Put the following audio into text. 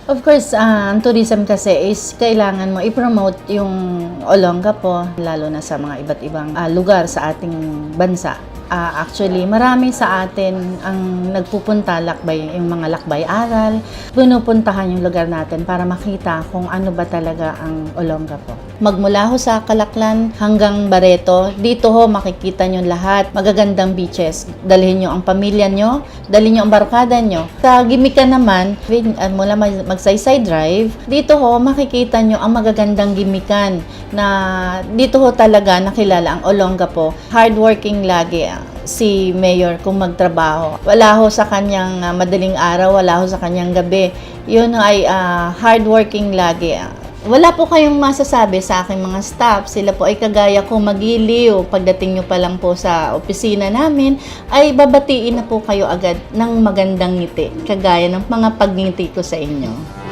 Of course, ang tourism kasi is kailangan mo i-promote yung Olongapo, lalo na sa mga iba't ibang lugar sa ating bansa. Actually, marami sa atin ang nagpupunta lakbay, yung mga lakbay-aral, pinupuntahan yung lugar natin para makita kung ano ba talaga ang Olongapo. Magmula ho sa Calaklan hanggang Barreto, dito ho makikita nyo lahat, magagandang beaches. Dalhin nyo ang pamilya nyo, dalhin nyo ang barkada nyo. Sa Gimikan naman, mula Magsaysay Drive, dito ho makikita nyo ang magagandang gimikan na dito ho talaga nakilala ang Olongapo. Hardworking lagi si Mayor kung magtrabaho. Wala ho sa kanyang madaling araw, wala ho sa kanyang gabi. Yun ay hardworking lagi. Wala po kayong masasabi sa aking mga staff. Sila po ay kagaya ko magiliw. Pagdating nyo pa lang po sa opisina namin, ay babatiin na po kayo agad ng magandang ngiti. Kagaya ng mga pagngiti ko sa inyo.